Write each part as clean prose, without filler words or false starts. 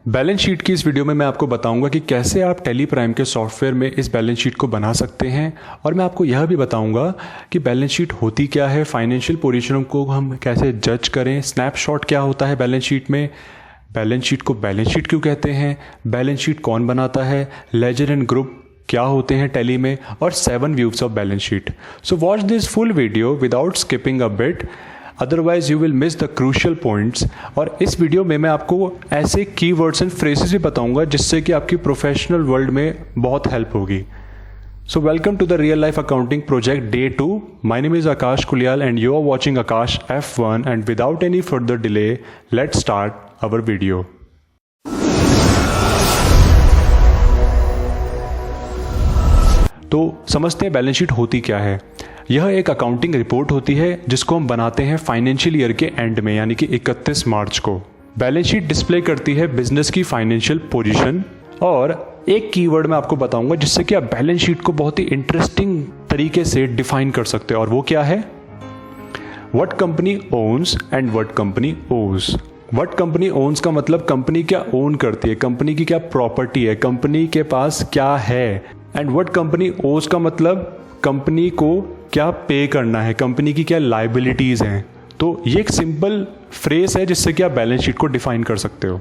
Balance sheet की इस video में मैं आपको बताऊंगा कि कैसे आप टैली प्राइम के सॉफ्टवेयर में इस बैलेंस शीट को बना सकते हैं और मैं आपको यह भी बताऊंगा कि बैलेंस शीट होती क्या है, फाइनेंशियल पोजीशन को हम कैसे जज करें, स्नैपशॉट क्या होता है बैलेंस शीट में, बैलेंस शीट को बैलेंस शीट क्यों कहते हैं, बैलेंस शीट कौन बनाता है, लेजर एंड ग्रुप क्या होते हैं टैली में, और 7 views of balance sheet. So watch this full video without skipping a bit, otherwise you will miss the crucial points. और इस वीडियो में मैं आपको ऐसे कीवर्ड्स एंड फ्रेजेस भी बताऊंगा जिससे कि आपकी प्रोफेशनल वर्ल्ड में बहुत हेल्प होगी। So welcome to the real life accounting project day 2। My name is Akash Kuliyal and you are watching Akash F1 and without any further delay let's start our video. तो समझते हैं बैलेंस शीट होती क्या है। यह एक अकाउंटिंग रिपोर्ट होती है जिसको हम बनाते हैं फाइनेंशियल ईयर के एंड में, यानी कि 31 मार्च को। बैलेंस शीट डिस्प्ले करती है बिजनेस की फाइनेंशियल पोजीशन। और एक कीवर्ड मैं आपको बताऊंगा जिससे कि आप बैलेंस शीट को बहुत ही इंटरेस्टिंग तरीके से डिफाइन कर सकते हो, और वो क्या है, what company ons and what company ओज। व्हाट कंपनी ओन्स का मतलब कंपनी क्या ओन करती है, कंपनी की क्या प्रॉपर्टी है, कंपनी के पास क्या है। एंड व्हाट कंपनी ओज का मतलब कंपनी को क्या पे करना है, कंपनी की क्या लाइबिलिटीज हैं। तो ये एक सिंपल फ्रेज है जिससे कि आप बैलेंस शीट को डिफाइन कर सकते हो।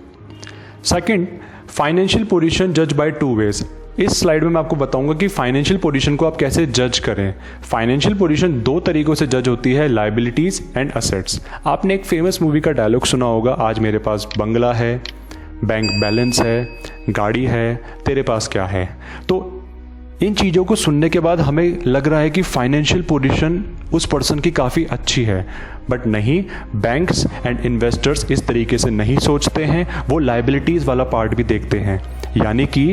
सेकंड, फाइनेंशियल पोजीशन जज बाय 2 वेज। इस स्लाइड में मैं आपको बताऊंगा कि फाइनेंशियल पोजीशन को आप कैसे जज करें। फाइनेंशियल पोजीशन 2 तरीकों से जज होती है, लाइबिलिटीज एंड असेट्स। आपने एक फेमस मूवी का डायलॉग सुना होगा, आज मेरे पास बंगला है, बैंक बैलेंस है, गाड़ी है, तेरे पास क्या है। तो इन चीज़ों को सुनने के बाद हमें लग रहा है कि फाइनेंशियल पोजीशन उस पर्सन की काफ़ी अच्छी है, बट नहीं, बैंक्स एंड इन्वेस्टर्स इस तरीके से नहीं सोचते हैं। वो लाइबिलिटीज़ वाला पार्ट भी देखते हैं, यानी कि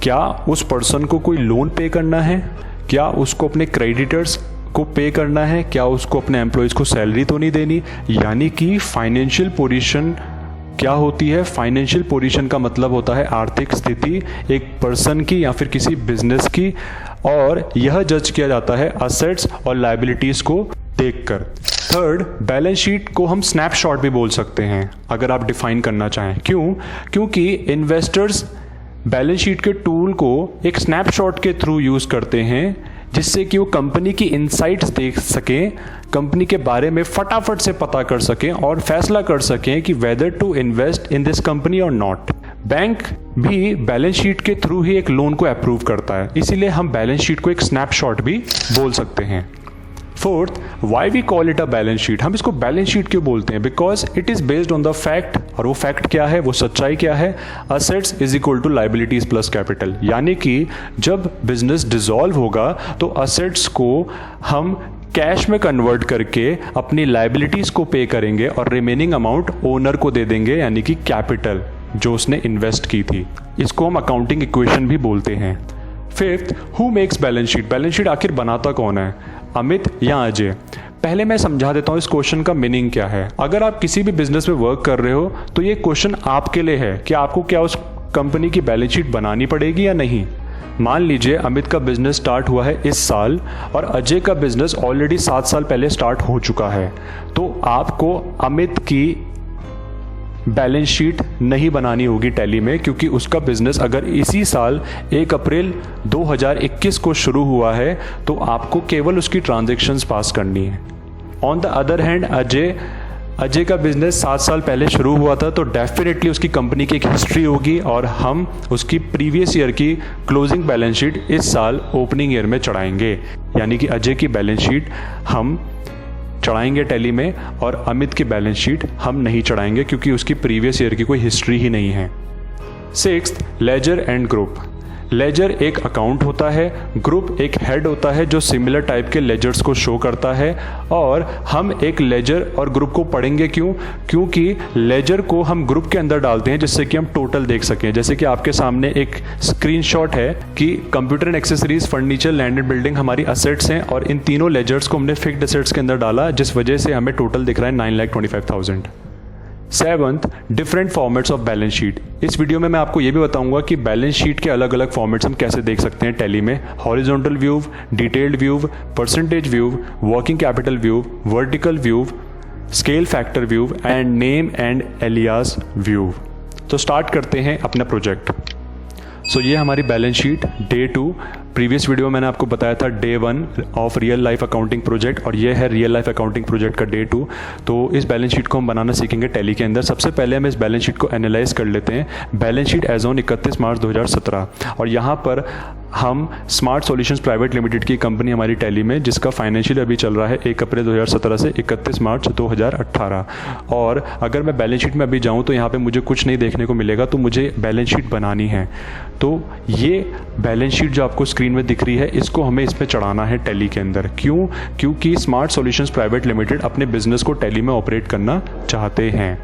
क्या उस पर्सन को कोई लोन पे करना है, क्या उसको अपने क्रेडिटर्स को पे करना है, क्या उसको अपने एम्प्लॉयज़ को सैलरी तो नहीं देनी। यानी कि फाइनेंशियल पोजीशन क्या होती है, फाइनेंशियल पोजीशन का मतलब होता है आर्थिक स्थिति एक पर्सन की या फिर किसी बिजनेस की, और यह जज किया जाता है असेट्स और लायबिलिटीज को देखकर। थर्ड, बैलेंस शीट को हम स्नैपशॉट भी बोल सकते हैं अगर आप डिफाइन करना चाहें। क्यों? क्योंकि इन्वेस्टर्स बैलेंस शीट के टूल को एक स्नैपशॉट के थ्रू यूज करते हैं जिससे कि वो कंपनी की इनसाइट्स देख सकें, कंपनी के बारे में फटाफट से पता कर सकें और फैसला कर सकें कि whether to invest in this company और नॉट। बैंक भी बैलेंस शीट के थ्रू ही एक लोन को अप्रूव करता है, इसीलिए हम बैलेंस शीट को एक स्नैपशॉट भी बोल सकते हैं। Fourth, why we call it a balance sheet. हम इसको बैलेंस शीट क्यों बोलते हैं? Because it is based on the fact, और वो फैक्ट क्या है, वो सच्चाई क्या है, assets is equal to liabilities plus capital. यानी कि जब बिजनेस डिसॉल्व होगा तो असेट्स को हम कैश में कन्वर्ट करके अपनी लाइबिलिटीज को पे करेंगे और रिमेनिंग अमाउंट ओनर को दे देंगे, यानी कि कैपिटल जो उसने इन्वेस्ट की थी। इसको हम अकाउंटिंग इक्वेशन भी बोलते हैं। Fifth, who makes balance sheet. Balance sheet आखिर बनाता कौन है, अमित या अजय? पहले मैं समझा देता हूं इस क्वेश्चन का मीनिंग क्या है। अगर आप किसी भी बिजनेस में वर्क कर रहे हो तो ये क्वेश्चन आपके लिए है कि आपको क्या उस कंपनी की बैलेंस शीट बनानी पड़ेगी या नहीं। मान लीजिए अमित का बिजनेस स्टार्ट हुआ है इस साल और अजय का बिजनेस ऑलरेडी 7 साल पहले स्टार्ट हो चुका है, तो आपको अमित की बैलेंस शीट नहीं बनानी होगी टैली में, क्योंकि उसका बिजनेस अगर इसी साल 1 अप्रैल 2021 को शुरू हुआ है तो आपको केवल उसकी ट्रांजैक्शंस पास करनी है। On the other hand Ajay का बिजनेस 7 साल पहले शुरू हुआ था, तो डेफिनेटली उसकी कंपनी की एक हिस्ट्री होगी और हम उसकी प्रीवियस ईयर की क्लोजिंग बैलेंस शीट इस साल ओपनिंग ईयर में चढ़ाएंगे। यानी कि अजय की बैलेंस शीट हम चढ़ाएंगे टैली में और अमित की बैलेंस शीट हम नहीं चढ़ाएंगे क्योंकि उसकी प्रीवियस ईयर की कोई हिस्ट्री ही नहीं है। Sixth, ledger and group. Ledger एक अकाउंट होता है, ग्रुप एक हेड होता है जो सिमिलर टाइप के लेजर्स को शो करता है। और हम एक लेजर और ग्रुप को पढ़ेंगे क्यों? क्योंकि लेजर को हम ग्रुप के अंदर डालते हैं जिससे कि हम टोटल देख सकें। जैसे कि आपके सामने एक स्क्रीनशॉट है कि computer and accessories, furniture, land and building हमारी असेट्स हैं और इन तीनों लेजर्स को हमने फिक्स्ड असेट्स के अंदर डाला, जिस वजह से हमें टोटल दिख रहा है 9,25,000। Seventh, different formats of balance sheet. इस वीडियो में मैं आपको ये भी बताऊंगा कि बैलेंस शीट के अलग अलग फॉर्मेट्स हम कैसे देख सकते हैं टैली में। Horizontal view, detailed view, percentage view, working capital view, vertical view, scale factor view and name and alias view. तो स्टार्ट करते हैं अपना प्रोजेक्ट। सो ये हमारी balance sheet day 2। Previous video में मैंने आपको बताया था day 1 of real life accounting project, और ये है रियल लाइफ अकाउंटिंग प्रोजेक्ट का डे 2। तो इस बैलेंस शीट को हम बनाना सीखेंगे टैली के अंदर। सबसे पहले हम इस बैलेंस शीट को एनालाइज कर लेते हैं। बैलेंस शीट एज ऑन 31 मार्च 2017, और यहाँ पर हम स्मार्ट सॉल्यूशंस प्राइवेट लिमिटेड की कंपनी हमारी टैली में, जिसका फाइनेंशियल अभी चल रहा है 1 अप्रैल 2017 से 31 मार्च 2018। और अगर मैं बैलेंस शीट में अभी जाऊँ तो यहाँ पे मुझे कुछ नहीं देखने को मिलेगा, तो मुझे बैलेंस शीट बनानी है। तो ये बैलेंस शीट जो आपको स्क्रीन में दिख रही है, इसको हमें इस पर चढ़ाना है टैली के अंदर। क्यों? क्योंकि स्मार्ट सॉल्यूशंस प्राइवेट लिमिटेड अपने बिजनेस को टैली में ऑपरेट करना चाहते हैं।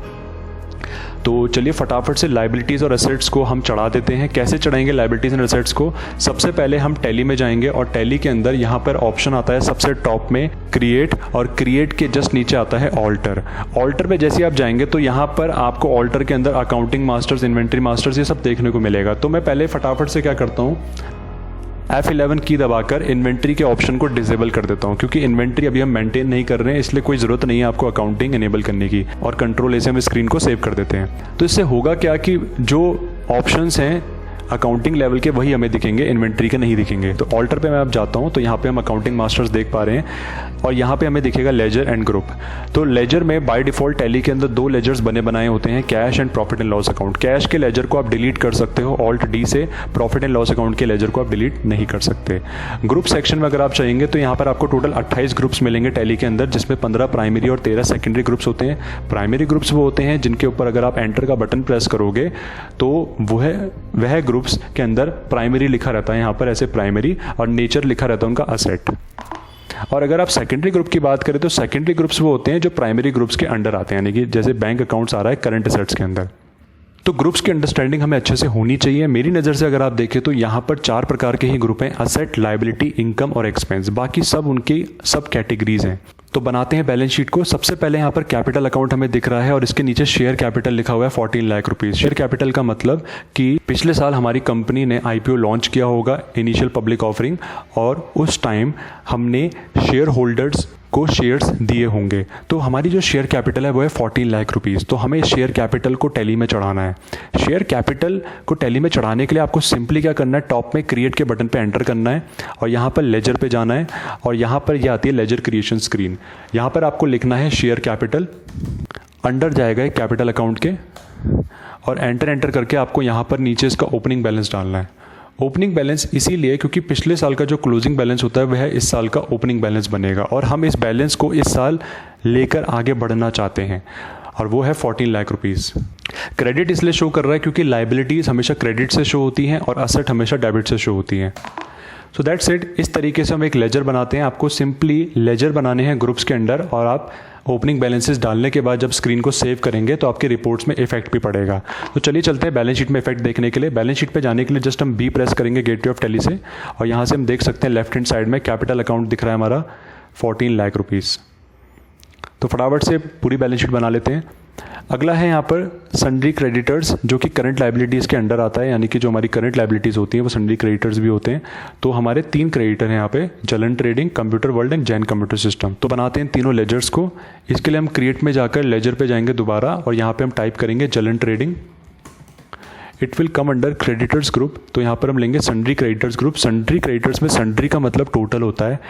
तो चलिए फटाफट से लायबिलिटीज़ और एसेट्स को हम चढ़ा देते हैं। कैसे चढ़ाएंगे लायबिलिटीज़ एंड एसेट्स को? सबसे पहले हम टैली में जाएंगे, और टैली के अंदर यहाँ पर ऑप्शन आता है सबसे टॉप में क्रिएट, और क्रिएट के जस्ट नीचे आता है ऑल्टर। ऑल्टर पे जैसे आप जाएंगे तो यहाँ पर आपको ऑल्टर के अंदर अकाउंटिंग मास्टर्स, इन्वेंट्री मास्टर्स, ये सब देखने को मिलेगा। तो मैं पहले फटाफट से क्या करता हूँ, F11 की दबाकर इन्वेंट्री के ऑप्शन को डिसेबल कर देता हूं, क्योंकि इन्वेंट्री अभी हम मेंटेन नहीं कर रहे हैं, इसलिए कोई ज़रूरत नहीं है आपको अकाउंटिंग इनेबल करने की। और कंट्रोल ऐसे हम स्क्रीन को सेव कर देते हैं। तो इससे होगा क्या कि जो ऑप्शंस हैं अकाउंटिंग लेवल के वही हमें दिखेंगे, इन्वेंट्री के नहीं दिखेंगे। तो ऑल्टर पे मैं अब जाता हूँ, तो यहाँ पे हम अकाउंटिंग मास्टर्स देख पा रहे हैं, और यहाँ पे हमें दिखेगा लेजर एंड ग्रुप। तो लेजर में बाय डिफॉल्ट टैली के अंदर 2 लेजर्स बने बनाए होते हैं, cash and profit and loss account. Cash के लेजर को आप डिलीट कर सकते हो ऑल्ट डी से, प्रॉफिट एंड लॉस अकाउंट के लेजर को आप डिलीट नहीं कर सकते। ग्रुप सेक्शन में अगर आप चाहेंगे तो यहाँ पर आपको टोटल 28 ग्रुप्स मिलेंगे टैली के अंदर, जिसमें 15 प्राइमरी और 13 सेकेंडरी ग्रुप्स होते हैं। प्राइमरी ग्रुप्स वो होते हैं जिनके ऊपर अगर आप एंटर का बटन प्रेस करोगे तो वह ग्रुप्स के अंदर प्राइमरी लिखा रहता है, यहाँ पर ऐसे प्राइमरी, और नेचर लिखा रहता है उनका असेट। और अगर आप सेकेंडरी ग्रुप की बात करें तो सेकेंडरी ग्रुप्स वो होते हैं जो प्राइमरी ग्रुप्स के अंडर आते हैं, यानी कि जैसे बैंक अकाउंट्स आ रहा है करंट असेट्स के अंदर। तो ग्रुप्स की अंडरस्टैंडिंग हमें अच्छे से होनी चाहिए। मेरी नज़र से अगर आप देखें तो यहाँ पर 4 प्रकार के ही ग्रुप हैं, असेट, लायबिलिटी, इनकम और एक्सपेंस। बाकी सब उनकी सब कैटेगरीज हैं। तो बनाते हैं बैलेंस शीट को। सबसे पहले यहाँ पर कैपिटल अकाउंट हमें दिख रहा है, और इसके नीचे शेयर कैपिटल लिखा हुआ है 14 लाख रुपीज़। शेयर कैपिटल का मतलब कि पिछले साल हमारी कंपनी ने IPO लॉन्च किया होगा, इनिशियल पब्लिक ऑफरिंग, और उस टाइम हमने शेयर होल्डर्स को शेयर्स दिए होंगे। तो हमारी जो शेयर कैपिटल है वो है 14 लाख रुपीज़। तो हमें शेयर कैपिटल को टैली में चढ़ाना है। शेयर कैपिटल को टैली में चढ़ाने के लिए आपको सिंपली क्या करना है, टॉप में क्रिएट के बटन पे एंटर करना है, और यहाँ पर लेजर पे जाना है, और यहाँ पर यह आती है लेजर क्रिएशन स्क्रीन। यहाँ पर आपको लिखना है शेयर कैपिटल, अंडर जाएगा कैपिटल अकाउंट के, और एंटर करके आपको यहाँ पर नीचे इसका ओपनिंग बैलेंस डालना है। ओपनिंग बैलेंस इसीलिए क्योंकि पिछले साल का जो क्लोजिंग बैलेंस होता है वह इस साल का ओपनिंग बैलेंस बनेगा, और हम इस बैलेंस को इस साल लेकर आगे बढ़ना चाहते हैं, और वो है 14 लाख रुपीज़। क्रेडिट इसलिए शो कर रहा है क्योंकि लायबिलिटीज़ हमेशा क्रेडिट से शो होती हैं और असेट हमेशा डेबिट से शो होती हैं। So that's it. इस तरीके से हम एक लेजर बनाते हैं। आपको सिंपली लेजर बनाने हैं ग्रुप्स के अंडर, और आप ओपनिंग बैलेंसेस डालने के बाद जब स्क्रीन को सेव करेंगे तो आपके रिपोर्ट्स में इफेक्ट भी पड़ेगा। तो चलिए चलते हैं बैलेंस शीट में इफेक्ट देखने के लिए। बैलेंस शीट पे जाने के लिए जस्ट हम B प्रेस करेंगे गेटवे ऑफ टैली से, और यहाँ से हम देख सकते हैं लेफ्ट हैंड साइड में कैपिटल अकाउंट दिख रहा है हमारा 14 लाख रुपीज़। तो फटाफट से पूरी बैलेंस शीट बना लेते हैं। अगला है यहाँ पर सन्ड्री क्रेडिटर्स, जो कि करंट लायबिलिटीज़ के अंडर आता है, यानी कि जो हमारी करंट लायबिलिटीज़ होती हैं वो सन्ड्री क्रेडिटर्स भी होते हैं। तो हमारे 3 क्रेडिटर हैं यहाँ पे, जलन trading, computer world and Jain computer system. तो बनाते हैं तीनों लेजर्स को। इसके लिए हम क्रिएट में जाकर लेजर पे जाएंगे दोबारा, और यहाँ पे हम टाइप करेंगे जलन trading. It will come under creditors group. तो यहाँ पर हम लेंगे sundry creditors group. Sundry creditors में सन्ड्री का मतलब टोटल होता है,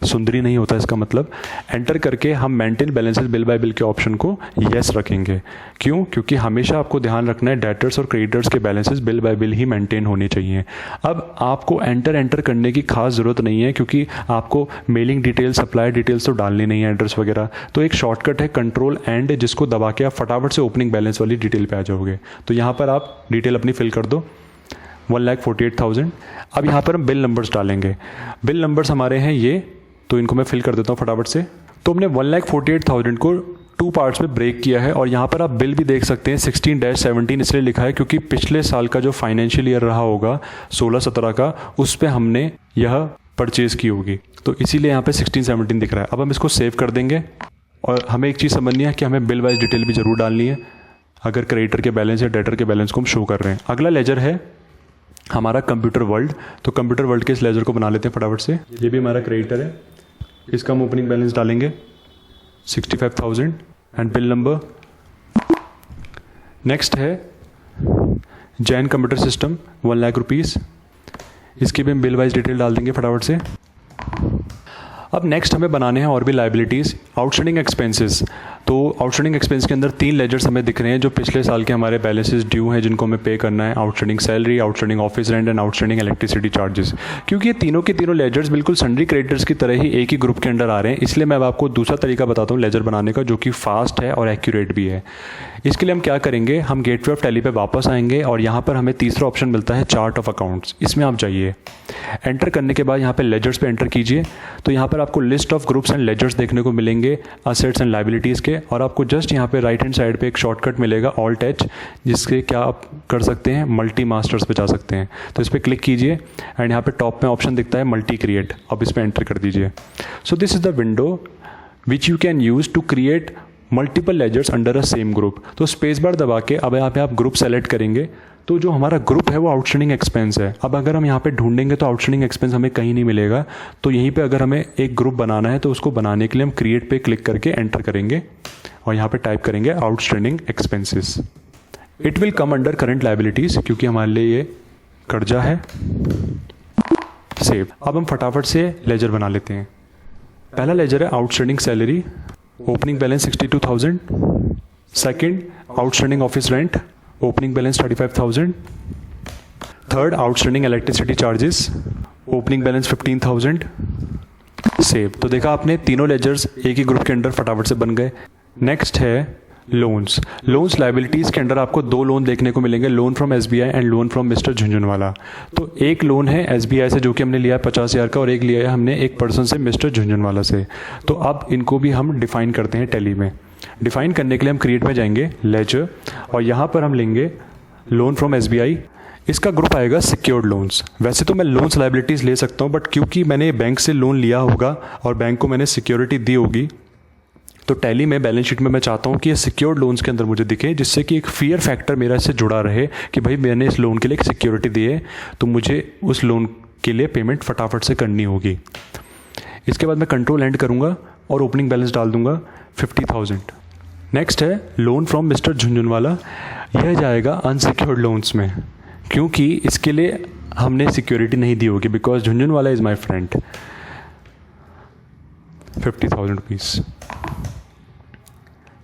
सुंदरी नहीं होता इसका मतलब। एंटर करके हम maintain balances bill bye bill के ऑप्शन को येस रखेंगे। क्यों? क्योंकि हमेशा आपको ध्यान रखना है डेटर्स और क्रेडिटर्स के बैलेंसेस बिल बाय बिल ही मेंटेन होने चाहिए। अब आपको एंटर करने की खास ज़रूरत नहीं है, क्योंकि आपको मेलिंग डिटेल्स, सप्लाई डिटेल्स तो डालनी नहीं है, एड्रेस वगैरह। तो एक शॉर्टकट है कंट्रोल एंड, जिसको दबा के आप फटाफट से ओपनिंग बैलेंस वाली डिटेल पे आ जाओगे। तो यहाँ पर आप डिटेल अपनी फिल कर दो, 1,48,000। अब यहाँ पर हम बिल नंबर्स डालेंगे। बिल नंबर्स हमारे हैं ये, तो इनको मैं फिल कर देता हूँ फटाफट से। तो हमने 1,48,000 को 2 पार्ट्स में ब्रेक किया है, और यहाँ पर आप बिल भी देख सकते हैं 16-17 इसलिए लिखा है क्योंकि पिछले साल का जो फाइनेंशियल ईयर रहा होगा 16-17 का, उस पर हमने यह परचेज़ की होगी, तो इसीलिए यहाँ पे 16-17 दिख रहा है। अब हम इसको सेव कर देंगे, और हमें एक चीज़ समझनी है कि हमें बिल वाइज डिटेल भी ज़रूर डालनी है अगर क्रेडिटर के बैलेंस या डेटर के बैलेंस को हम शो कर रहे हैं। अगला लेजर है हमारा कंप्यूटर वर्ल्ड। तो कंप्यूटर वर्ल्ड के इस लेजर को बना लेते हैं फटाफट से। ये भी हमारा क्रेडिटर है, इसका हम ओपनिंग बैलेंस डालेंगे 65,000 एंड बिल नंबर। नेक्स्ट है Jain computer system 1 lakh rupees, इसकी भी हम बिल वाइज डिटेल डाल देंगे फटाफट से। अब नेक्स्ट हमें बनाने हैं और भी लाइबिलिटीज़, आउटस्टैंडिंग एक्सपेंसेस। तो आउटस्टैंडिंग एक्सपेंस के अंदर 3 लेजर्स हमें दिख रहे हैं जो पिछले साल के हमारे बैलेंसेस ड्यू हैं जिनको हमें पे करना है, outstanding salary, outstanding office rent and outstanding electricity charges. क्योंकि ये तीनों के तीनों लेजर्स बिल्कुल सन्ड्री क्रेडिटर्स की तरह ही एक ही ग्रुप के अंडर आ रहे हैं, इसलिए मैं अब आपको दूसरा तरीका बताता हूँ लेजर बनाने का जो कि फास्ट है और एक्यूरेट भी है। इसके लिए हम क्या करेंगे, हम गेटवे ऑफ टैली पे वापस आएंगे और यहाँ पर हमें तीसरा ऑप्शन मिलता है चार्ट ऑफ अकाउंट्स। इसमें आप जाइए, एंटर करने के बाद यहाँ पे लेजर्स पे एंटर कीजिए। तो यहाँ पर आपको list of groups and ledgers देखने को मिलेंगे असेट्स एंड लाइबिलिटीज़ के, और आपको जस्ट यहाँ पे राइट हैंड साइड पे एक शॉर्टकट मिलेगा ऑल्ट एच, जिसके क्या आप कर सकते हैं, मल्टी मास्टर्स पे जा सकते हैं। तो इस पर क्लिक कीजिए एंड यहाँ पे टॉप में ऑप्शन दिखता है मल्टी क्रिएट, अब इस पर एंटर कर दीजिए। So this is the window which you can use to create multiple ledgers under a same group. तो स्पेस बार दबा के अब यहाँ पे आप ग्रुप सेलेक्ट करेंगे, तो जो हमारा ग्रुप है वो आउटस्टैंडिंग एक्सपेंस है। अब अगर हम यहाँ पे ढूंढेंगे तो आउटस्टैंडिंग एक्सपेंस हमें कहीं नहीं मिलेगा, तो यहीं पे अगर हमें एक ग्रुप बनाना है तो उसको बनाने के लिए हम क्रिएट पे क्लिक करके एंटर करेंगे और यहाँ पे टाइप करेंगे outstanding expenses. It will come under current liabilities क्योंकि हमारे लिए ये कर्जा है। सेव। अब हम फटाफट से लेजर बना लेते हैं। पहला लेजर है outstanding salary, opening balance 62,000। Second outstanding office rent, opening balance 35,000। Third outstanding electricity charges, opening balance 15,000। Save. तो देखा आपने तीनों लेजर्स एक ही ग्रुप के अंडर फटाफट से बन गए। नेक्स्ट है लोन्स। लोन्स लाइबिलिटीज़ के अंडर आपको 2 लोन देखने को मिलेंगे, loan from SBI and loan from mister Jhunjhunwala. तो एक लोन है एसबीआई से जो कि हमने लिया है 50,000 का, और एक लिया है हमने एक पर्सन से मिस्टर झुंझुनवाला से। तो अब इनको भी हम डिफाइन करते हैं टैली में। डिफाइन करने के लिए हम क्रिएट में जाएंगे लेजर, और यहाँ पर हम लेंगे लोन फ्रॉम एसबीआई। इसका ग्रुप आएगा सिक्योर्ड लोन्स। वैसे तो मैं लोन्स लाइबिलिटीज़ ले सकता हूँ, बट क्योंकि मैंने बैंक से लोन लिया होगा और बैंक को मैंने सिक्योरिटी दी होगी, तो टैली में बैलेंस शीट में मैं चाहता हूँ कि ये सिक्योर्ड लोन्स के अंदर मुझे दिखे, जिससे कि एक फियर फैक्टर मेरा इससे जुड़ा रहे कि भाई मैंने इस लोन के लिए एक सिक्योरिटी दी है तो मुझे उस लोन के लिए पेमेंट फटाफट से करनी होगी। इसके बाद मैं कंट्रोल एंड करूँगा और ओपनिंग बैलेंस डाल दूंगा 50,000। नेक्स्ट है लोन फ्रॉम मिस्टर झुंझुनवाला। यह जाएगा अनसिक्योर्ड लोन्स में क्योंकि इसके लिए हमने सिक्योरिटी नहीं दी होगी, because Jhunjhunwala is my friend. 50,000 rupees.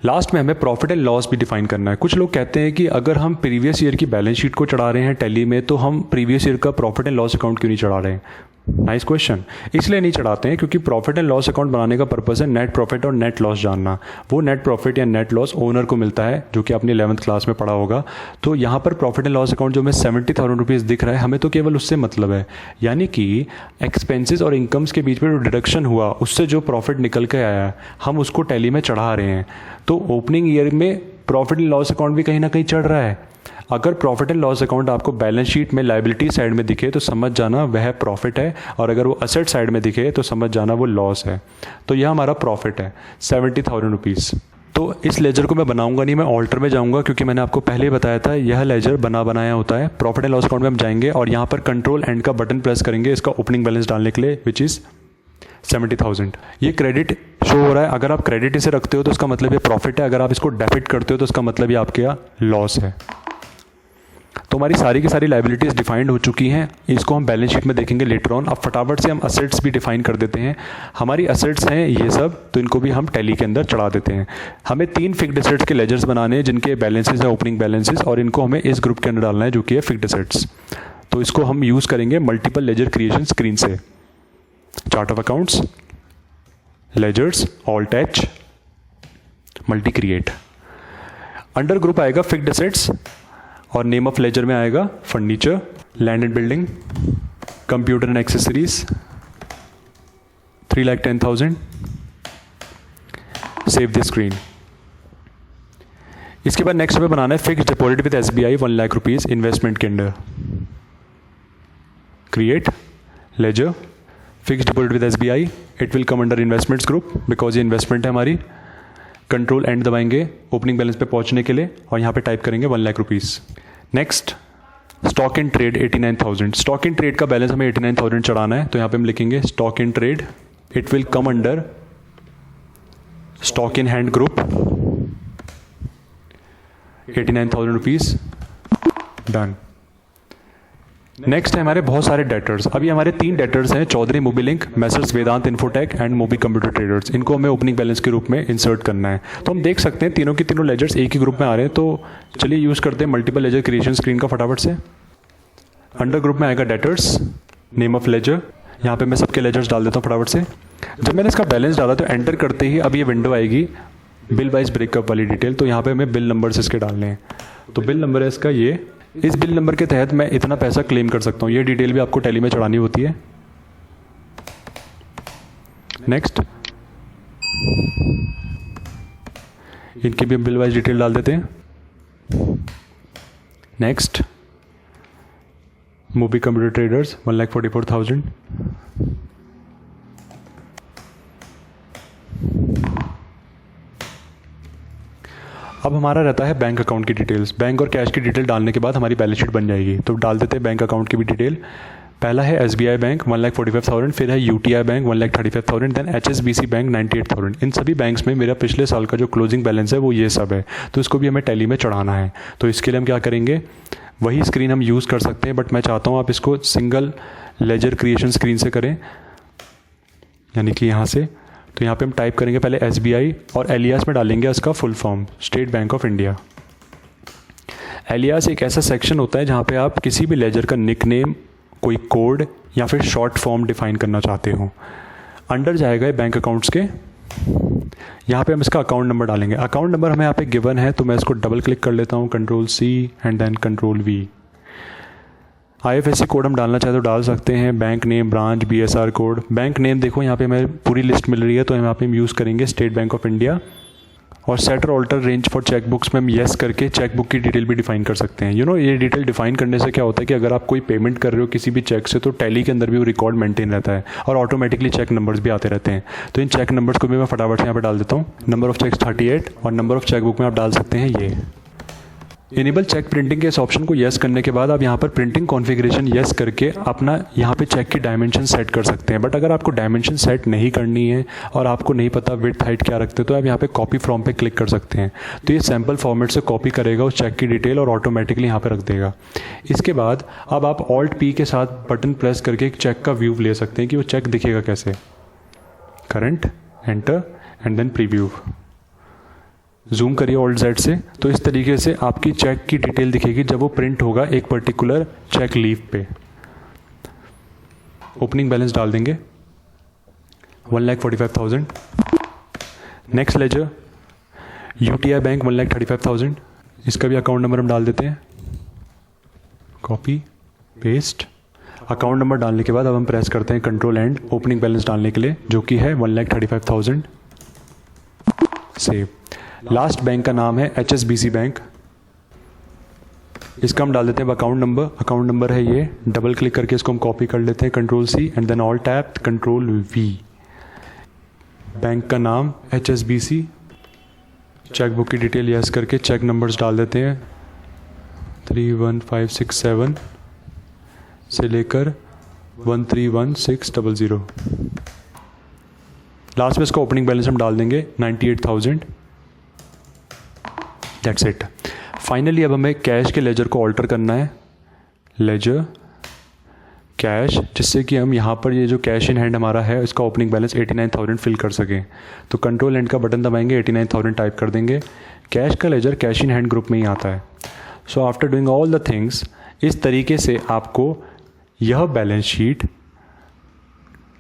Last में हमें प्रॉफिट एंड लॉस भी डिफाइन करना है। कुछ लोग कहते हैं कि अगर हम प्रीवियस ईयर की बैलेंस शीट को चढ़ा रहे हैं टैली में तो हम प्रीवियस ईयर का प्रॉफिट एंड लॉस अकाउंट क्यों नहीं चढ़ा रहे हैं। Nice question. इसलिए नहीं चढ़ाते हैं क्योंकि प्रॉफिट एंड लॉस अकाउंट बनाने का पर्पस है नेट प्रॉफिट और नेट लॉस जानना। वो नेट प्रॉफिट या नेट लॉस ओनर को मिलता है, जो कि आपने 11th क्लास में पढ़ा होगा। तो यहाँ पर प्रॉफिट एंड लॉस अकाउंट जो हमें 70,000 रुपीज़ दिख रहा है, हमें तो केवल उससे मतलब है, यानी कि एक्सपेंसेस और इनकम्स के बीच में जो डिडक्शन हुआ उससे जो प्रॉफिट निकल के आया हम उसको टैली में चढ़ा रहे हैं। तो ओपनिंग ईयर में प्रॉफिट एंड लॉस अकाउंट भी कहीं ना कहीं चढ़ रहा है। अगर प्रॉफिट एंड लॉस अकाउंट आपको बैलेंस शीट में लायबिलिटी साइड में दिखे तो समझ जाना वह प्रॉफिट है, और अगर वो असेट साइड में दिखे तो समझ जाना वो लॉस है। तो यह हमारा प्रॉफिट है 70,000 रुपीज़। तो इस लेजर को मैं बनाऊंगा नहीं, मैं ऑल्टर में जाऊंगा क्योंकि मैंने आपको पहले ही बताया था यह लेजर बना बनाया होता है। प्रॉफिट एंड लॉस अकाउंट में हम जाएंगे और यहाँ पर कंट्रोल एंड का बटन प्रेस करेंगे इसका ओपनिंग बैलेंस डालने के लिए, विच इज़ 70,000। ये क्रेडिट शो हो रहा है। अगर आप क्रेडिट इसे रखते हो तो इसका मतलब ये प्रॉफिट है, अगर आप इसको डेबिट करते हो तो इसका मतलब ये आपके यहाँ लॉस है। तो हमारी सारी की सारी लाइबिलिटीज़ डिफाइंड हो चुकी हैं। इसको हम बैलेंस शीट में देखेंगे लेटर ऑन। अब फटाफट से हम असेट्स भी डिफाइन कर देते हैं। हमारी असेट्स हैं ये सब, तो इनको भी हम टैली के अंदर चढ़ा देते हैं। हमें 3 फिक्स्ड असेट्स के लेजर्स बनाने हैं जिनके बैलेंसेस हैं ओपनिंग बैलेंसेस, और इनको हमें इस ग्रुप के अंदर डालना है जो कि है फिक्स्ड असेट्स। तो इसको हम यूज़ करेंगे मल्टीपल लेजर क्रिएशन स्क्रीन से। Chart of accounts, ledgers, alt H, multi create. Under group आएगा फिक्स्ड असेट्स और नेम ऑफ लेजर में आएगा furniture, land and building, computer and accessories 3,10,000। Save the screen. इसके बाद नेक्स्ट हमें बनाना है fixed deposit with SBI 1 lakh rupees investment के under. Create ledger, fixed deposit with SBI, it will come under investments group because ये investment है हमारी। Control and दबाएंगे ओपनिंग बैलेंस पे पहुंचने के लिए और यहाँ पे टाइप करेंगे 1 lakh rupees. Next stock in trade 89,000। Stock in trade का बैलेंस हमें 89,000 चढ़ाना है, तो यहाँ पे हम लिखेंगे stock in trade, it will come under stock in hand group 89,000 rupees. Done. Next है हमारे बहुत सारे डेटर्स। अभी हमारे 3 डेटर्स हैं, Chaudhary Mobilink, Messrs Vedant Infotech and Mobi computer traders. इनको हमें ओपनिंग बैलेंस के रूप में इंसर्ट करना है। तो हम देख सकते हैं तीनों की तीनों लेजर्स एक ही ग्रुप में आ रहे हैं। तो चलिए यूज़ करते हैं मल्टीपल लेजर क्रिएशन स्क्रीन का फटाफट से। अंडर ग्रुप में आएगा डेटर्स, नेम ऑफ लेजर। यहाँ पे मैं सबके लेजर्स डाल देता हूँ फटाफट से। जब मैंने इसका बैलेंस डाला तो एंटर करते ही अब ये विंडो आएगी बिल वाइज ब्रेकअप वाली डिटेल। तो यहाँ पे हमें बिल नंबर्स इसके डालने हैं। तो बिल नंबर है इसका ये, इस बिल नंबर के तहत मैं इतना पैसा क्लेम कर सकता हूँ। ये डिटेल भी आपको टैली में चढ़ानी होती है। नेक्स्ट, इनकी भी हम बिल वाइज डिटेल डाल देते हैं। Next, Mobi computer traders 1,44,000। अब हमारा रहता है बैंक अकाउंट की डिटेल्स। बैंक और कैश की डिटेल डालने के बाद हमारी बैलेंस शीट बन जाएगी। तो डाल देते हैं बैंक अकाउंट की भी डिटेल। पहला है SBI बैंक 1,45,000, फिर है UTI bank 1,35,000, then HSBC bank 98,000। इन सभी बैंक्स में मेरा पिछले साल का जो क्लोजिंग बैलेंस है वो ये सब है। तो इसको भी हमें टैली में चढ़ाना है। तो इसके लिए हम क्या करेंगे, वही स्क्रीन हम यूज़ कर सकते हैं, बट मैं चाहता हूँ आप इसको सिंगल लेजर क्रिएशन स्क्रीन से करें, यानी कि यहाँ से। तो यहाँ पे हम टाइप करेंगे पहले SBI और एलियास में डालेंगे इसका full form, state bank of India. Alias एक ऐसा सेक्शन होता है जहाँ पे आप किसी भी लेजर का निकनेम, कोई कोड या फिर शॉर्ट फॉर्म डिफाइन करना चाहते हो। अंडर जाएगा बैंक अकाउंट्स के, यहाँ पे हम इसका अकाउंट नंबर डालेंगे। अकाउंट नंबर हमें यहाँ पे गिवन है, तो मैं इसको डबल क्लिक कर लेता हूँ, Ctrl+C and then Ctrl+V। IFSC code हम डालना चाहे तो डाल सकते हैं, bank name, branch, BSR code. Bank name देखो यहाँ पे हमें पूरी लिस्ट मिल रही है, तो यहाँ पे हम यूज़ करेंगे स्टेट बैंक ऑफ इंडिया। और सेट और ऑल्टर रेंज फॉर चेकबुक्स में हम येस करके चेकबुक की डिटेल भी डिफाइन कर सकते हैं। ये डिटेल डिफाइन करने से क्या होता है कि अगर आप कोई पेमेंट कर रहे हो किसी भी चेक से, तो टैली के अंदर भी वो रिकॉर्ड मेंटेन रहता है और ऑटोमेटिकली चेक नंबर्स भी आते रहते हैं। तो इन चेक नंबर्स को भी मैं फटाफट से यहाँ पे डाल देता हूँ। नंबर ऑफ चेक्स 38 और नंबर ऑफ चेकबुक में आप डाल सकते हैं ये। इनेबल चेक प्रिंटिंग के इस ऑप्शन को येस करने के बाद आप यहाँ पर प्रिंटिंग कॉन्फ़िगरेशन येस करके अपना यहाँ पे चेक की डायमेंशन सेट कर सकते हैं। बट अगर आपको डायमेंशन सेट नहीं करनी है और आपको नहीं पता विड्थ हाइट क्या रखते, तो आप यहाँ पे कॉपी फ्रॉम पे क्लिक कर सकते हैं। तो ये सैम्पल फॉर्मेट से कॉपी करेगा उस चेक की डिटेल और ऑटोमेटिकली यहाँ पे रख देगा। इसके बाद अब आप Alt+P के साथ बटन प्रेस करके एक चेक का व्यू ले सकते हैं कि वो चेक दिखेगा कैसे। Current, enter and then preview. Zoom करिए Alt+Z से, तो इस तरीके से आपकी चेक की डिटेल दिखेगी जब वो प्रिंट होगा एक पर्टिकुलर चेक लीफ पे। ओपनिंग बैलेंस डाल देंगे 1,45,000। नेक्स्ट लेजर UTI बैंक 1,35,000, इसका भी अकाउंट नंबर हम डाल देते हैं। Copy paste. अकाउंट नंबर डालने के बाद अब हम प्रेस करते हैं Ctrl एंड ओपनिंग बैलेंस डालने के लिए, जो कि है 1,35,000। सेव। लास्ट बैंक का नाम है HSBC बैंक, इसका हम डाल देते हैं अकाउंट नंबर। अकाउंट नंबर है ये, डबल क्लिक करके इसको हम कॉपी कर लेते हैं, Ctrl+C and then Alt tap Ctrl+V। Bank का नाम HSBC। चेकबुक की डिटेल यस करके चेक नंबर्स डाल देते हैं 31567 से लेकर 131600। लास्ट में इसका ओपनिंग बैलेंस हम डाल देंगे 98,000। That's it. फाइनली अब हमें कैश के लेजर को ऑल्टर करना है, लेजर कैश, जिससे कि हम यहाँ पर ये जो कैश इन हैंड हमारा है इसका ओपनिंग बैलेंस 89,000 फिल कर सकें। तो Ctrl एंड का बटन दबाएंगे, 89,000 टाइप कर देंगे। कैश का ledger cash in hand group में ही आता है। So after doing all the things, इस तरीके से आपको यह बैलेंस शीट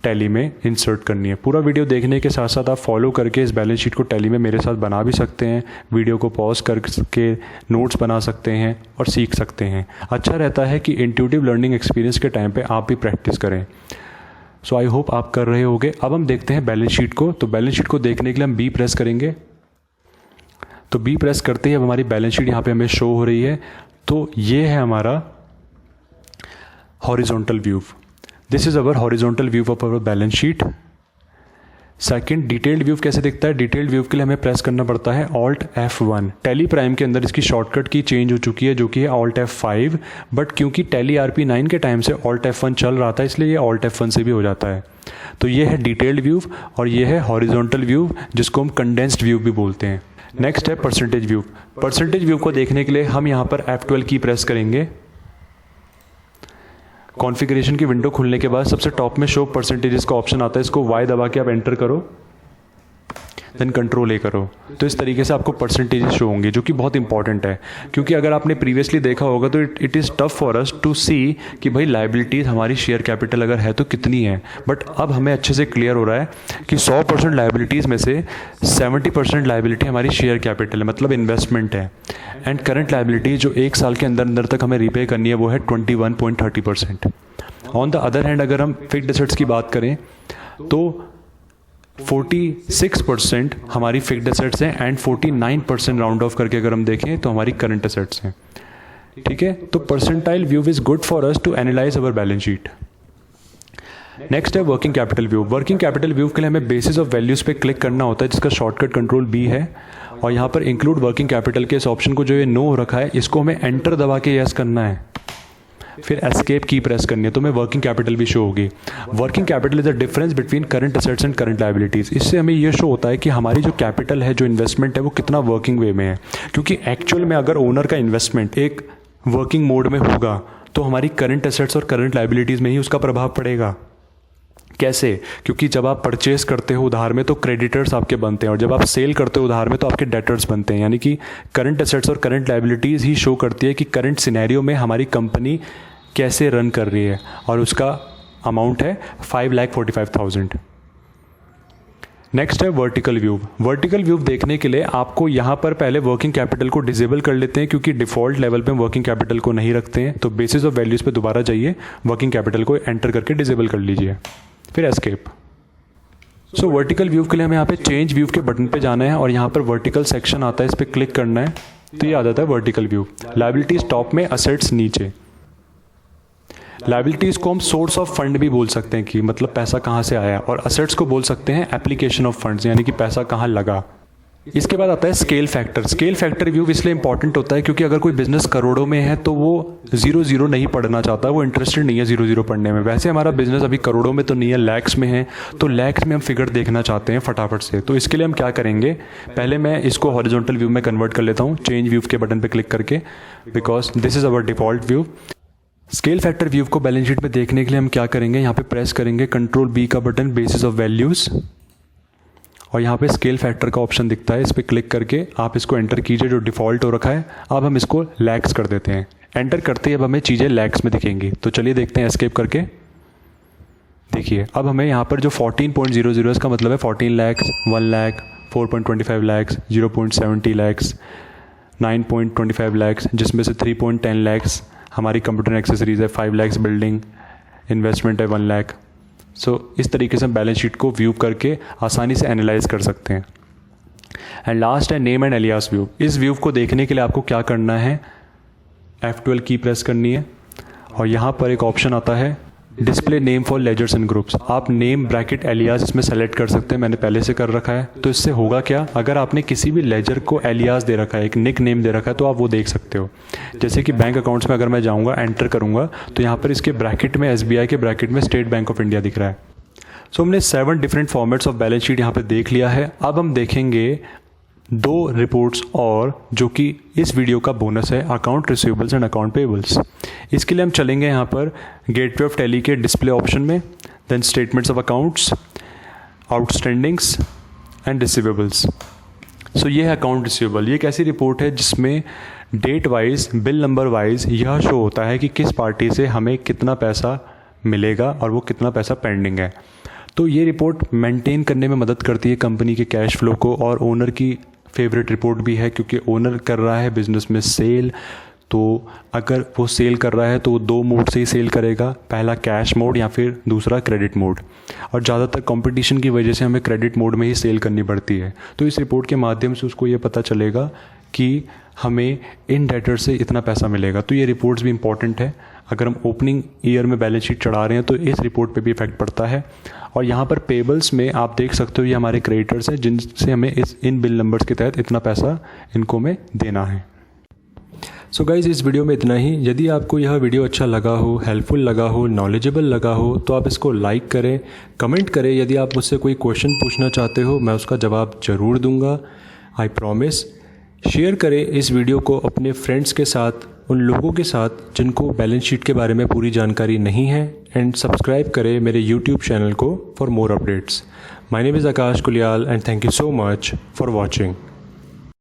टैली में इंसर्ट करनी है। पूरा वीडियो देखने के साथ साथ आप फॉलो करके इस बैलेंस शीट को टैली में मेरे साथ बना भी सकते हैं। वीडियो को पॉज करके नोट्स बना सकते हैं और सीख सकते हैं। अच्छा रहता है कि इंट्यूटिव लर्निंग एक्सपीरियंस के टाइम पे आप भी प्रैक्टिस करें। सो आई होप आप कर रहे होंगे। अब हम देखते हैं बैलेंस शीट को। तो बैलेंस शीट को देखने के लिए हम B प्रेस करेंगे। तो B प्रेस करते ही अब हमारी बैलेंस शीट यहाँ पे हमें शो हो रही है। तो ये है हमारा horizontal view. This is our horizontal view of our balance sheet. Second, detailed view कैसे दिखता है? डिटेल्ड व्यू के लिए हमें प्रेस करना पड़ता है Alt F1। टैली प्राइम के अंदर इसकी शॉर्टकट की चेंज हो चुकी है, जो कि है Alt F5, बट क्योंकि टैली RP9 के टाइम से Alt F1 चल रहा था, इसलिए ये Alt F1 से भी हो जाता है। तो ये है डिटेल्ड व्यू और ये है हॉरिजॉन्टल व्यू, जिसको हम कंडेंस्ड व्यू भी बोलते हैं। नेक्स्ट है परसेंटेज व्यू। परसेंटेज व्यू को देखने के लिए हम यहाँ पर F12 की प्रेस करेंगे। कॉन्फ़िगरेशन की विंडो खुलने के बाद सबसे टॉप में शो परसेंटेजेस का ऑप्शन आता है, इसको वाई दबा के आप एंटर करो, देन कंट्रोल ए करो, तो इस तरीके से आपको परसेंटेजेस शो होंगे, जो कि बहुत इंपॉर्टेंट है। क्योंकि अगर आपने प्रीवियसली देखा होगा तो it is tough for us to see कि भाई लाइबिलिटीज़ हमारी शेयर कैपिटल अगर है तो कितनी है। बट अब हमें अच्छे से क्लियर हो रहा है कि 100% लाइबिलिटीज़ में से 70% लाइबिलिटी हमारी शेयर कैपिटल है, मतलब इन्वेस्टमेंट है। एंड करंट लाइबिलिटी जो 1 साल के अंदर अंदर तक हमें रिपे करनी है वो है 21.30%। ऑन द अदर हैंड अगर हम फिक्स्ड एसेट्स की बात करें तो 46% हमारी फिक्स्ड एसेट्स हैं एंड 49% राउंड ऑफ करके अगर हम देखें तो हमारी करंट एसेट्स हैं। ठीक है, तो percentile view is good for us to analyse our balance sheet. Next है working capital view. Working capital view के लिए हमें बेसिस ऑफ वैल्यूज पे क्लिक करना होता है, जिसका शॉर्टकट कंट्रोल बी है, और यहाँ पर इंक्लूड वर्किंग कैपिटल के इस ऑप्शन को जो ये नो हो रखा है इसको हमें एंटर दबा के यस करना है, फिर एस्केप की प्रेस करनी है, तो हमें वर्किंग कैपिटल भी शो होगी। Working capital is the difference between current assets and current liabilities. इससे हमें ये शो होता है कि हमारी जो कैपिटल है, जो इन्वेस्टमेंट है, वो कितना वर्किंग वे में है। क्योंकि एक्चुअल में अगर ओनर का इन्वेस्टमेंट एक वर्किंग मोड में होगा तो हमारी करंट एसेट्स और करंट लायबिलिटीज़ में ही उसका प्रभाव पड़ेगा। कैसे? क्योंकि जब आप परचेस करते हो उधार में तो क्रेडिटर्स आपके बनते हैं, और जब आप सेल करते हो उधार में तो आपके डेटर्स बनते हैं। यानी कि करंट एसेट्स और करंट लायबिलिटीज़ ही शो करती है कि करंट सिनेरियो में हमारी कंपनी कैसे रन कर रही है, और उसका अमाउंट है 5,45,000। नेक्स्ट है वर्टिकल व्यू। वर्टिकल व्यू देखने के लिए आपको यहाँ पर पहले वर्किंग कैपिटल को डिसेबल कर लेते हैं, क्योंकि डिफ़ॉल्ट लेवल पे वर्किंग कैपिटल को नहीं रखते हैं। तो बेसिस ऑफ वैल्यूज़ पे दोबारा जाइए, वर्किंग कैपिटल को एंटर करके डिसेबल कर लीजिए, फिर एस्केप। सो वर्टिकल व्यू के लिए हमें यहाँ पे चेंज व्यू के बटन पे जाना है और यहाँ पर वर्टिकल सेक्शन आता है, इस पर क्लिक करना है, तो ये आ जाता है वर्टिकल व्यू। लायबिलिटीज टॉप में, असेट्स नीचे। लायबिलिटीज़ को हम सोर्स ऑफ फंड भी बोल सकते हैं कि मतलब पैसा कहाँ से आया, और असेट्स को बोल सकते हैं एप्लीकेशन ऑफ फंड्स, यानी कि पैसा कहाँ लगा। इसके बाद आता है scale factor. Scale factor view इसलिए इंपॉर्टेंट होता है क्योंकि अगर कोई बिजनेस करोड़ों में है तो वो 0 नहीं पढ़ना चाहता, वो इंटरेस्टेड नहीं है 0 पढ़ने में। वैसे हमारा बिजनेस अभी करोड़ों में तो नहीं है, लैक्स में है, तो लैक्स में हम फिगर देखना चाहते हैं फटाफट से। तो इसके लिए हम क्या करेंगे, पहले मैं इसको हॉरिजॉन्टल व्यू में कन्वर्ट कर लेता हूँ चेंज व्यू के बटन पर क्लिक करके, because this is our default view. Scale factor view को बैलेंस शीट में देखने के लिए हम क्या करेंगे, यहाँ पे प्रेस करेंगे कंट्रोल बी का बटन, बेसिस ऑफ वैल्यूज़, और यहाँ पे स्केल फैक्टर का ऑप्शन दिखता है, इस पर क्लिक करके आप इसको एंटर कीजिए, जो डिफ़ॉल्ट हो रखा है। अब हम इसको लैक्स कर देते हैं, एंटर करते ही अब हमें चीज़ें लैक्स में दिखेंगी। तो चलिए देखते हैं एस्केप करके। देखिए अब हमें यहाँ पर जो 14.00 इसका मतलब है 14 लैक्स, 1 लाख, 4.25 लैक्स, 0.70 लैक्स, 9.25 लैक्स, जिसमें से 3.10 लैक्स हमारी कंप्यूटर एक्सेसरीज है, 5 लैक्स बिल्डिंग, इन्वेस्टमेंट है 1 लाख। सो इस तरीके से हम बैलेंस शीट को व्यू करके आसानी से एनालाइज कर सकते हैं। एंड लास्ट है नेम एंड एलियास व्यू। इस व्यू को देखने के लिए आपको क्या करना है, F12 की प्रेस करनी है, और यहाँ पर एक ऑप्शन आता है display name for ledgers and groups. आप नेम ब्रैकेट एलियास इसमें सेलेक्ट कर सकते हैं, मैंने पहले से कर रखा है। तो इससे होगा क्या, अगर आपने किसी भी लेजर को एलियास दे रखा है, एक निक नेम दे रखा है, तो आप वो देख सकते हो। जैसे कि बैंक अकाउंट्स में अगर मैं जाऊँगा, एंटर करूँगा, तो यहाँ पर इसके ब्रैकेट में SBI के ब्रैकेट में स्टेट बैंक ऑफ इंडिया दिख रहा है। सो हमने 7 different formats of balance sheet यहाँ पर देख लिया है। अब हम देखेंगे 2 रिपोर्ट्स और, जो कि इस वीडियो का बोनस है, account receivables and account payables. इसके लिए हम चलेंगे यहाँ पर गेटवे ऑफ टैली के डिस्प्ले ऑप्शन में, then statements of accounts, outstandings and receivables. So ये है अकाउंट रिसीवेबल। ये एक ऐसी रिपोर्ट है जिसमें date wise, bill number wise यह शो होता है कि किस पार्टी से हमें कितना पैसा मिलेगा और वो कितना पैसा पेंडिंग है। तो ये रिपोर्ट मेंटेन करने में मदद करती है कंपनी के कैश फ्लो को, और ओनर की फेवरेट रिपोर्ट भी है, क्योंकि ओनर कर रहा है बिजनेस में सेल। तो अगर वो सेल कर रहा है तो वो 2 मोड से ही सेल करेगा, पहला कैश मोड या फिर दूसरा क्रेडिट मोड। और ज़्यादातर कंपटीशन की वजह से हमें क्रेडिट मोड में ही सेल करनी पड़ती है। तो इस रिपोर्ट के माध्यम से उसको ये पता चलेगा कि हमें इन डेटर से इतना पैसा मिलेगा। तो ये रिपोर्ट्स भी इंपॉर्टेंट है। अगर हम ओपनिंग ईयर में बैलेंस शीट चढ़ा रहे हैं तो इस रिपोर्ट पे भी इफेक्ट पड़ता है। और यहाँ पर पेबल्स में आप देख सकते हो ये हमारे क्रेडिटर्स हैं, जिनसे हमें इन बिल नंबर्स के तहत इतना पैसा इनको में देना है। सो गाइज़, इस वीडियो में इतना ही। यदि आपको यह वीडियो अच्छा लगा हो, हेल्पफुल लगा हो, नॉलेजेबल लगा हो, तो आप इसको लाइक करें, कमेंट करें। यदि आप मुझसे कोई क्वेश्चन पूछना चाहते हो, मैं उसका जवाब ज़रूर दूंगा, आई प्रॉमिस। शेयर करें इस वीडियो को अपने फ्रेंड्स के साथ, उन लोगों के साथ जिनको बैलेंस शीट के बारे में पूरी जानकारी नहीं है, एंड सब्सक्राइब करें मेरे यूट्यूब चैनल को for more updates. My name is Akash Kuliyal and thank you so much for watching.